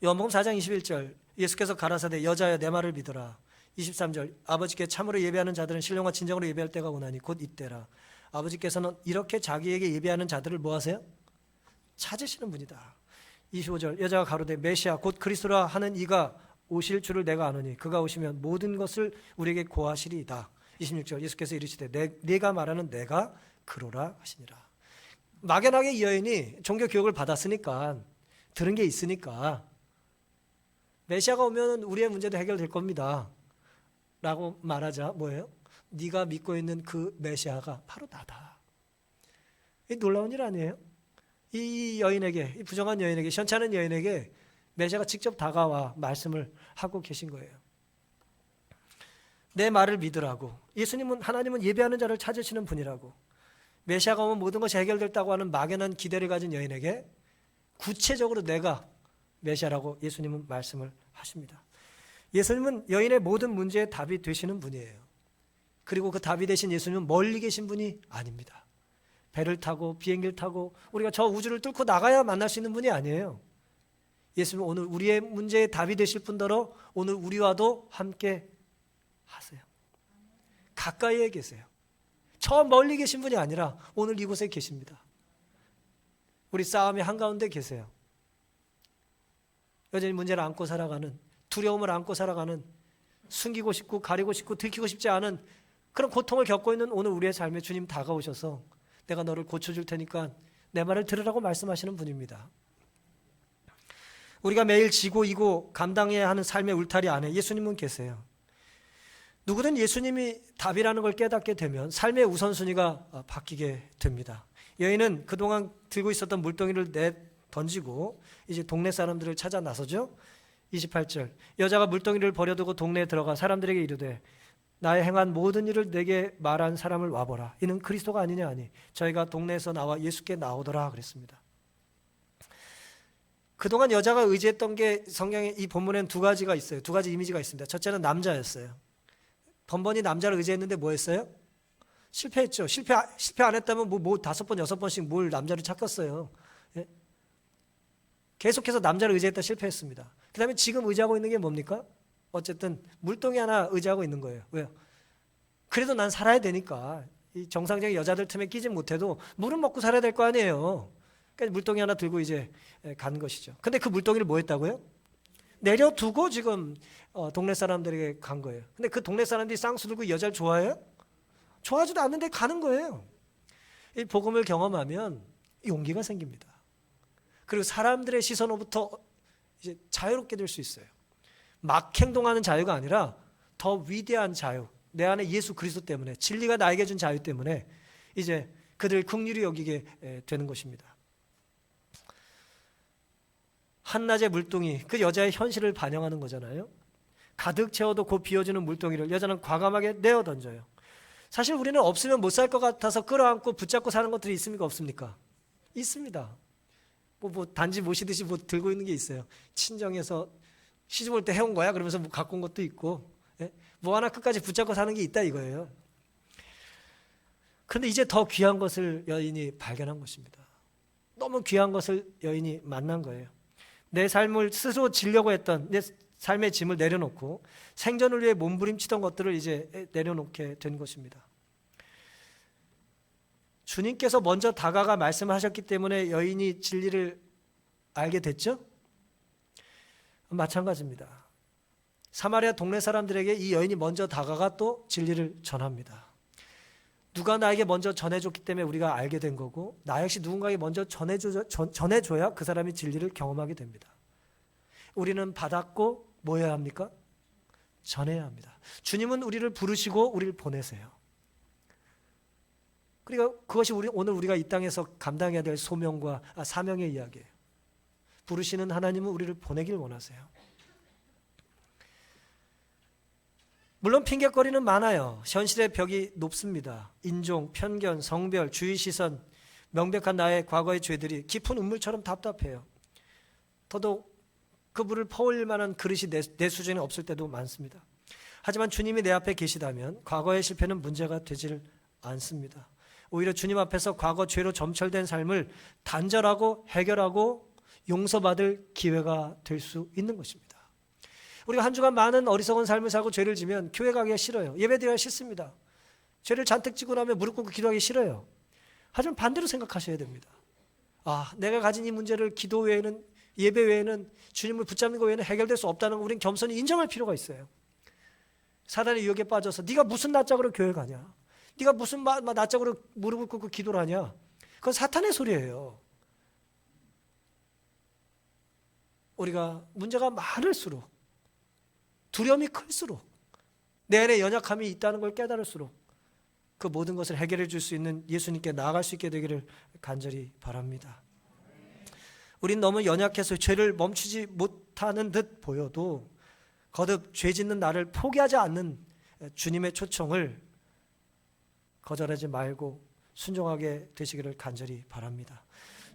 요한복음 4장 21절, 예수께서 가라사대 여자여 내 말을 믿어라. 23절, 아버지께 참으로 예배하는 자들은 신령과 진정으로 예배할 때가 오나니 곧 이때라. 아버지께서는 이렇게 자기에게 예배하는 자들을 뭐 하세요? 찾으시는 분이다. 25절, 여자가 가로되 메시아 곧 그리스도라 하는 이가 오실 줄을 내가 아노니 그가 오시면 모든 것을 우리에게 고하시리이다. 26절 예수께서 이르시되 네가 말하는 내가 그로라 하시니라. 막연하게 이 여인이 종교 교육을 받았으니까 들은 게 있으니까 메시아가 오면 우리의 문제도 해결될 겁니다 라고 말하자 뭐예요? 네가 믿고 있는 그 메시아가 바로 나다. 이 놀라운 일 아니에요? 이 여인에게, 이 부정한 여인에게, 현찮은 여인에게 메시아가 직접 다가와 말씀을 하고 계신 거예요. 내 말을 믿으라고. 하나님은 예배하는 자를 찾으시는 분이라고. 메시아가 오면 모든 것이 해결됐다고 하는 막연한 기대를 가진 여인에게 구체적으로 내가 메시아라고 예수님은 말씀을 하십니다. 예수님은 여인의 모든 문제의 답이 되시는 분이에요. 그리고 그 답이 되신 예수님은 멀리 계신 분이 아닙니다. 배를 타고 비행기를 타고 우리가 저 우주를 뚫고 나가야 만날 수 있는 분이 아니에요. 예수님은 오늘 우리의 문제의 답이 되실 뿐더러 오늘 우리와도 함께 하세요. 가까이에 계세요. 저 멀리 계신 분이 아니라 오늘 이곳에 계십니다. 우리 싸움의 한가운데 계세요. 여전히 문제를 안고 살아가는, 두려움을 안고 살아가는, 숨기고 싶고 가리고 싶고 들키고 싶지 않은 그런 고통을 겪고 있는 오늘 우리의 삶에 주님 다가오셔서 내가 너를 고쳐줄 테니까 내 말을 들으라고 말씀하시는 분입니다. 우리가 매일 지고 이고 감당해야 하는 삶의 울타리 안에 예수님은 계세요. 누구든 예수님이 답이라는 걸 깨닫게 되면 삶의 우선순위가 바뀌게 됩니다. 여인은 그동안 들고 있었던 물동이를 던지고 이제 동네 사람들을 찾아 나서죠. 28절 여자가 물동이를 버려두고 동네에 들어가 사람들에게 이르되 나의 행한 모든 일을 내게 말한 사람을 와보라. 이는 그리스도가 아니냐 하니 저희가 동네에서 나와 예수께 나오더라 그랬습니다. 그동안 여자가 의지했던 게 성경에 이 본문에는 두 가지가 있어요. 두 가지 이미지가 있습니다. 첫째는 남자였어요. 번번이 남자를 의지했는데 뭐 했어요? 실패했죠. 실패 안 했다면 뭐 5번, 6번씩 뭘 남자를 찾겠어요. 예? 계속해서 남자를 의지했다 실패했습니다. 그 다음에 지금 의지하고 있는 게 뭡니까? 어쨌든 물동이 하나 의지하고 있는 거예요. 왜요? 그래도 난 살아야 되니까 이 정상적인 여자들 틈에 끼지 못해도 물은 먹고 살아야 될 거 아니에요. 그러니까 물동이 하나 들고 이제 간 것이죠. 근데 그 물동이를 뭐 했다고요? 내려두고 지금 동네 사람들에게 간 거예요. 근데 그 동네 사람들이 쌍수 들고 이 여자를 좋아해요? 좋아하지도 않는데 가는 거예요. 이 복음을 경험하면 용기가 생깁니다. 그리고 사람들의 시선으로부터 이제 자유롭게 될 수 있어요. 막 행동하는 자유가 아니라 더 위대한 자유, 내 안에 예수 그리스도 때문에, 진리가 나에게 준 자유 때문에 이제 그들을 긍휼히 여기게 되는 것입니다. 한낮의 물동이 그 여자의 현실을 반영하는 거잖아요. 가득 채워도 곧 비워지는 물동이를 여자는 과감하게 내어 던져요. 사실 우리는 없으면 못 살 것 같아서 끌어안고 붙잡고 사는 것들이 있습니까? 없습니까? 있습니다. 단지 모시듯이 들고 있는 게 있어요. 친정에서 시집 올 때 해온 거야? 그러면서 갖고 온 것도 있고, 예? 하나 끝까지 붙잡고 사는 게 있다 이거예요. 그런데 이제 더 귀한 것을 여인이 발견한 것입니다. 너무 귀한 것을 여인이 만난 거예요. 내 삶을 스스로 지려고 했던 내 삶의 짐을 내려놓고 생존을 위해 몸부림치던 것들을 이제 내려놓게 된 것입니다. 주님께서 먼저 다가가 말씀하셨기 때문에 여인이 진리를 알게 됐죠? 마찬가지입니다. 사마리아 동네 사람들에게 이 여인이 먼저 다가가 또 진리를 전합니다. 누가 나에게 먼저 전해줬기 때문에 우리가 알게 된 거고 나 역시 누군가에게 먼저 전해줘야 그 사람이 진리를 경험하게 됩니다. 우리는 받았고 뭐 해야 합니까? 전해야 합니다. 주님은 우리를 부르시고 우리를 보내세요. 그러니까 그것이 오늘 우리가 이 땅에서 감당해야 될 소명과 사명의 이야기예요. 부르시는 하나님은 우리를 보내길 원하세요. 물론 핑계거리는 많아요. 현실의 벽이 높습니다. 인종, 편견, 성별, 주의 시선, 명백한 나의 과거의 죄들이 깊은 운물처럼 답답해요. 더더욱 그 물을 퍼올릴 만한 그릇이 내 수준에 없을 때도 많습니다. 하지만 주님이 내 앞에 계시다면 과거의 실패는 문제가 되질 않습니다. 오히려 주님 앞에서 과거 죄로 점철된 삶을 단절하고 해결하고 용서받을 기회가 될 수 있는 것입니다. 우리가 한 주간 많은 어리석은 삶을 살고 죄를 지면 교회 가기가 싫어요. 예배드리기가 싫습니다. 죄를 잔뜩 지고 나면 무릎 꿇고 기도하기 싫어요. 하지만 반대로 생각하셔야 됩니다. 내가 가진 이 문제를 기도 외에는 예배 외에는, 주님을 붙잡는 것 외에는 해결될 수 없다는 걸 우리는 겸손히 인정할 필요가 있어요. 사단의 유혹에 빠져서 네가 무슨 낯짝으로 교회 가냐, 네가 무슨 낯짝으로 무릎을 꿇고 기도를 하냐, 그건 사탄의 소리예요. 우리가 문제가 많을수록, 두려움이 클수록, 내 안에 연약함이 있다는 걸 깨달을수록 그 모든 것을 해결해 줄 수 있는 예수님께 나아갈 수 있게 되기를 간절히 바랍니다. 우린 너무 연약해서 죄를 멈추지 못하는 듯 보여도 거듭 죄 짓는 나를 포기하지 않는 주님의 초청을 거절하지 말고 순종하게 되시기를 간절히 바랍니다.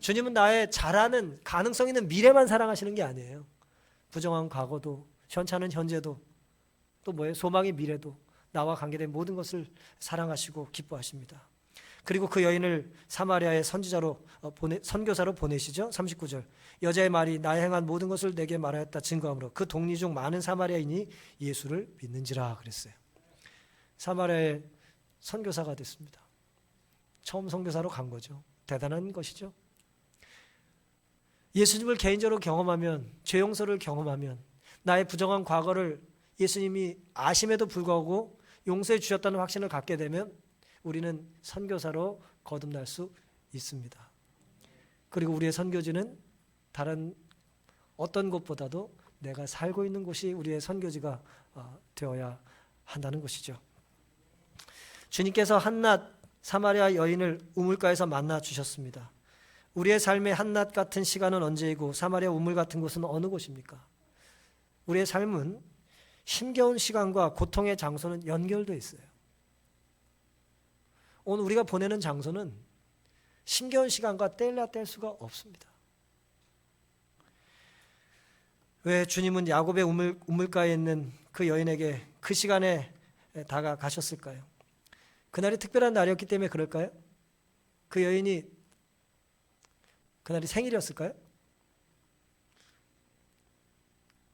주님은 나의 잘하는 가능성 있는 미래만 사랑하시는 게 아니에요. 부정한 과거도, 현찮은 현재도, 또 뭐예요? 소망의 미래도, 나와 관계된 모든 것을 사랑하시고 기뻐하십니다. 그리고 그 여인을 사마리아의 선교사로 보내시죠. 39절, 여자의 말이 나의 행한 모든 것을 내게 말하였다 증거함으로 그 동리 중 많은 사마리아인이 예수를 믿는지라 그랬어요. 사마리아의 선교사가 됐습니다. 처음 선교사로 간 거죠. 대단한 것이죠. 예수님을 개인적으로 경험하면, 죄 용서를 경험하면, 나의 부정한 과거를 예수님이 아심에도 불구하고 용서해 주셨다는 확신을 갖게 되면 우리는 선교사로 거듭날 수 있습니다. 그리고 우리의 선교지는 다른 어떤 곳보다도 내가 살고 있는 곳이 우리의 선교지가 되어야 한다는 것이죠. 주님께서 한낱 사마리아 여인을 우물가에서 만나 주셨습니다. 우리의 삶의 한낮 같은 시간은 언제이고 사마리아 우물 같은 곳은 어느 곳입니까? 우리의 삶은 힘겨운 시간과 고통의 장소는 연결되어 있어요. 오늘 우리가 보내는 장소는 힘겨운 시간과 뗄래야 뗄 수가 없습니다. 왜 주님은 야곱의 우물가에 있는 그 여인에게 그 시간에 다가가셨을까요? 그날이 특별한 날이었기 때문에 그럴까요? 그 여인이 그날이 생일이었을까요?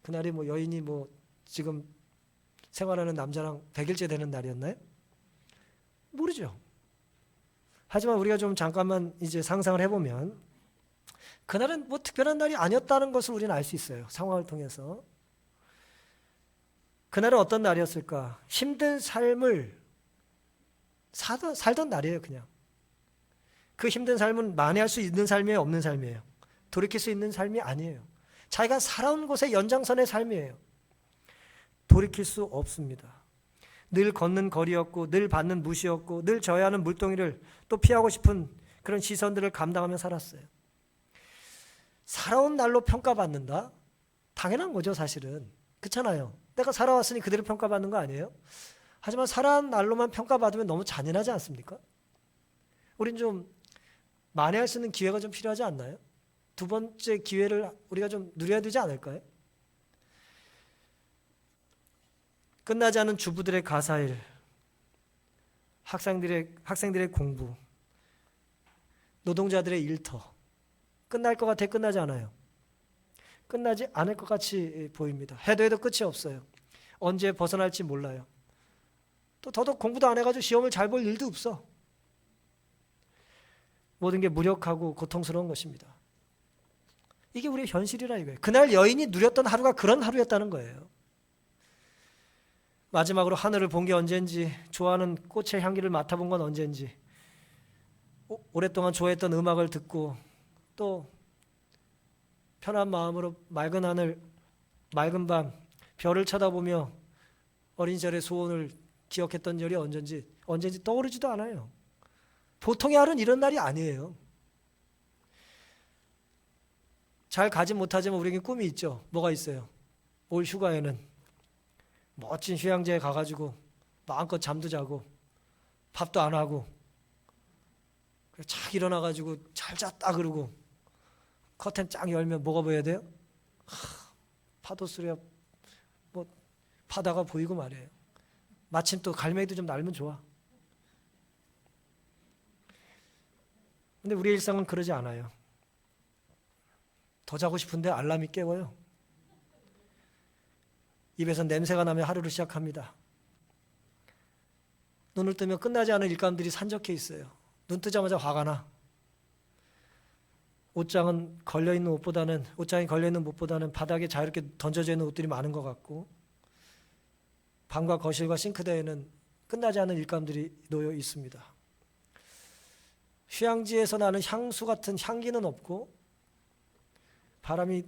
그날이 여인이 지금 생활하는 남자랑 100일째 되는 날이었나요? 모르죠. 하지만 우리가 좀 잠깐만 이제 상상을 해보면 그날은 특별한 날이 아니었다는 것을 우리는 알 수 있어요. 상황을 통해서. 그날은 어떤 날이었을까? 힘든 삶을 살던 날이에요, 그냥. 그 힘든 삶은 만회할 수 있는 삶이에요, 없는 삶이에요? 돌이킬 수 있는 삶이 아니에요. 자기가 살아온 곳의 연장선의 삶이에요. 돌이킬 수 없습니다. 늘 걷는 거리였고, 늘 받는 무시였고, 늘 져야 하는 물동이를 또 피하고 싶은 그런 시선들을 감당하며 살았어요. 살아온 날로 평가받는다? 당연한 거죠, 사실은. 그렇잖아요. 내가 살아왔으니 그대로 평가받는 거 아니에요? 하지만 살아온 날로만 평가받으면 너무 잔인하지 않습니까? 우린 좀 만회할 수 있는 기회가 좀 필요하지 않나요? 두 번째 기회를 우리가 좀 누려야 되지 않을까요? 끝나지 않은 주부들의 가사일, 학생들의 공부, 노동자들의 일터, 끝날 것 같아 끝나지 않아요. 끝나지 않을 것 같이 보입니다. 해도 끝이 없어요. 언제 벗어날지 몰라요. 또 더더욱 공부도 안 해가지고 시험을 잘 볼 일도 없어. 모든 게 무력하고 고통스러운 것입니다. 이게 우리의 현실이라 이거예요. 그날 여인이 누렸던 하루가 그런 하루였다는 거예요. 마지막으로 하늘을 본 게 언젠지, 좋아하는 꽃의 향기를 맡아본 건 언젠지, 오랫동안 좋아했던 음악을 듣고 또 편한 마음으로 맑은 하늘, 맑은 밤, 별을 쳐다보며 어린 시절의 소원을 기억했던 절이 언젠지 떠오르지도 않아요. 보통의 하루는 이런 날이 아니에요. 잘 가지 못하지만 우리에게 꿈이 있죠. 뭐가 있어요? 올 휴가에는 멋진 휴양지에 가가지고 마음껏 잠도 자고 밥도 안 하고 착 일어나가지고 잘 잤다 그러고 커튼 쫙 열면 뭐가 보여야 돼요? 파도 소리가 바다가 보이고 말이에요. 마침 또 갈매기도 좀 날면 좋아. 근데 우리의 일상은 그러지 않아요. 더 자고 싶은데 알람이 깨워요. 입에서 냄새가 나며 하루를 시작합니다. 눈을 뜨면 끝나지 않은 일감들이 산적해 있어요. 눈 뜨자마자 화가 나. 옷장이 걸려 있는 옷보다는 바닥에 자유롭게 던져져 있는 옷들이 많은 것 같고, 방과 거실과 싱크대에는 끝나지 않은 일감들이 놓여 있습니다. 휴양지에서 나는 향수 같은 향기는 없고, 바람이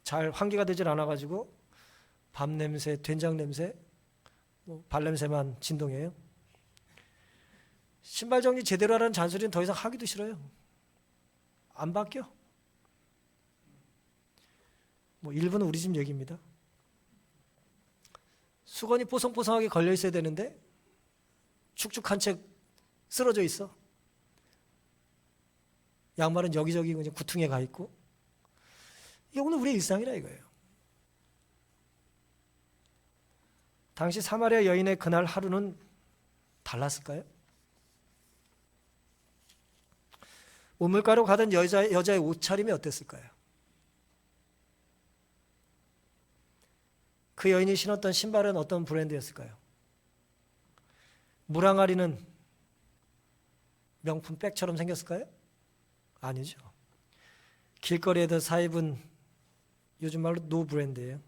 잘 환기가 되질 않아가지고 밥 냄새, 된장 냄새, 발냄새만 진동해요. 신발 정리 제대로 하라는 잔소리는 더 이상 하기도 싫어요. 안 바뀌어. 일부는 우리 집 얘기입니다. 수건이 뽀송뽀송하게 걸려 있어야 되는데 축축한 채 쓰러져 있어. 양말은 여기저기 그냥 구퉁에 가 있고. 이게 오늘 우리의 일상이라 이거예요. 당시 사마리아 여인의 그날 하루는 달랐을까요? 우물가로 가던 여자의 옷차림이 어땠을까요? 그 여인이 신었던 신발은 어떤 브랜드였을까요? 무랑아리는 명품 백처럼 생겼을까요? 아니죠. 길거리에서 사입은 요즘 말로 노 브랜드예요.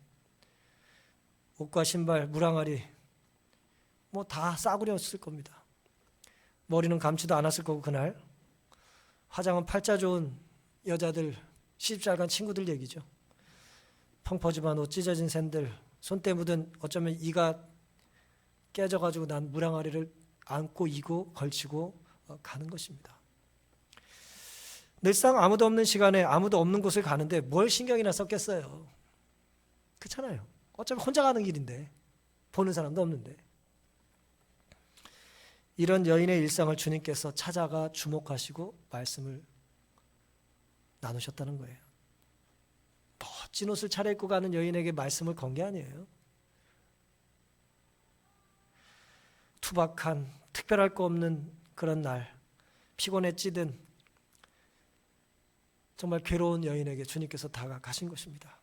옷과 신발, 무랑아리 다 싸구려였을 겁니다. 머리는 감지도 않았을 거고 그날 화장은 팔자 좋은 여자들, 시집잘 간 친구들 얘기죠. 펑퍼짐한 옷, 찢어진 샌들, 손때 묻은 어쩌면 이가 깨져가지고 난 무랑아리를 안고 이고 걸치고 가는 것입니다. 늘상 아무도 없는 시간에 아무도 없는 곳을 가는데 뭘 신경이나 썼겠어요. 그렇잖아요. 어차피 혼자 가는 길인데 보는 사람도 없는데. 이런 여인의 일상을 주님께서 찾아가 주목하시고 말씀을 나누셨다는 거예요. 멋진 옷을 차려입고 가는 여인에게 말씀을 건 게 아니에요. 투박한 특별할 거 없는 그런 날, 피곤에 찌든 정말 괴로운 여인에게 주님께서 다가가신 것입니다.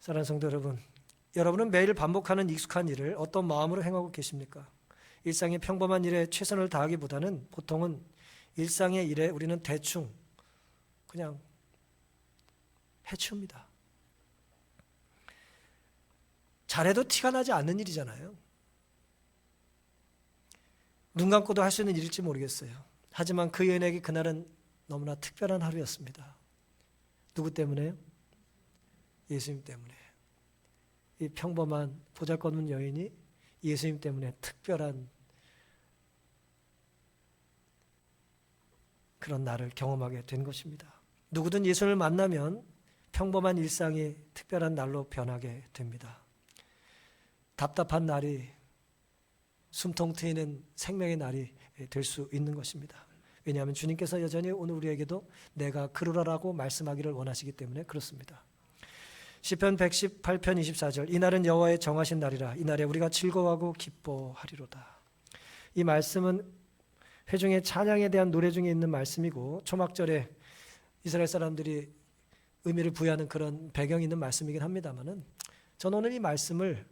사랑하는 성도 여러분, 여러분은 매일 반복하는 익숙한 일을 어떤 마음으로 행하고 계십니까? 일상의 평범한 일에 최선을 다하기보다는 보통은 일상의 일에 우리는 대충 그냥 해치웁니다. 잘해도 티가 나지 않는 일이잖아요. 눈 감고도 할 수 있는 일일지 모르겠어요. 하지만 그 여인에게 그날은 너무나 특별한 하루였습니다. 누구 때문에요? 예수님 때문에. 이 평범한 보잘것없는 여인이 예수님 때문에 특별한 그런 날을 경험하게 된 것입니다. 누구든 예수님을 만나면 평범한 일상이 특별한 날로 변하게 됩니다. 답답한 날이 숨통 트이는 생명의 날이 될 수 있는 것입니다. 왜냐하면 주님께서 여전히 오늘 우리에게도 내가 그러라라고 말씀하기를 원하시기 때문에 그렇습니다. 시편 118편 24절, 이날은 여호와의 정하신 날이라 이날에 우리가 즐거워하고 기뻐하리로다. 이 말씀은 회중의 찬양에 대한 노래 중에 있는 말씀이고 초막절에 이스라엘 사람들이 의미를 부여하는 그런 배경이 있는 말씀이긴 합니다만은, 저는 오늘 이 말씀을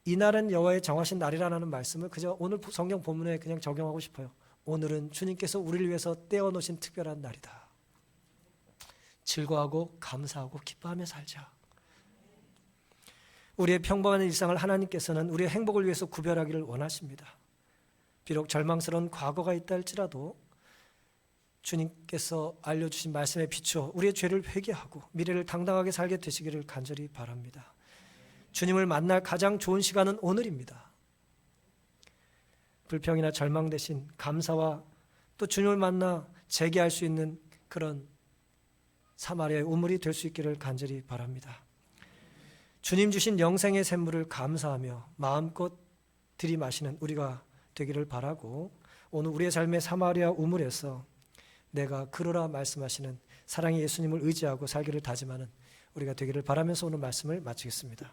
이날은 여호와의 정하신 날이라는 말씀을 그저 오늘 성경 본문에 그냥 적용하고 싶어요. 오늘은 주님께서 우리를 위해서 떼어놓으신 특별한 날이다. 즐거워하고 감사하고 기뻐하며 살자. 우리의 평범한 일상을 하나님께서는 우리의 행복을 위해서 구별하기를 원하십니다. 비록 절망스러운 과거가 있다 할지라도 주님께서 알려주신 말씀에 비추어 우리의 죄를 회개하고 미래를 당당하게 살게 되시기를 간절히 바랍니다. 주님을 만날 가장 좋은 시간은 오늘입니다. 불평이나 절망 대신 감사와 또 주님을 만나 재개할 수 있는 그런 사마리아의 우물이 될 수 있기를 간절히 바랍니다. 주님 주신 영생의 샘물을 감사하며 마음껏 들이마시는 우리가 되기를 바라고, 오늘 우리의 삶의 사마리아 우물에서 내가 그러라 말씀하시는 사랑의 예수님을 의지하고 살기를 다짐하는 우리가 되기를 바라면서 오늘 말씀을 마치겠습니다.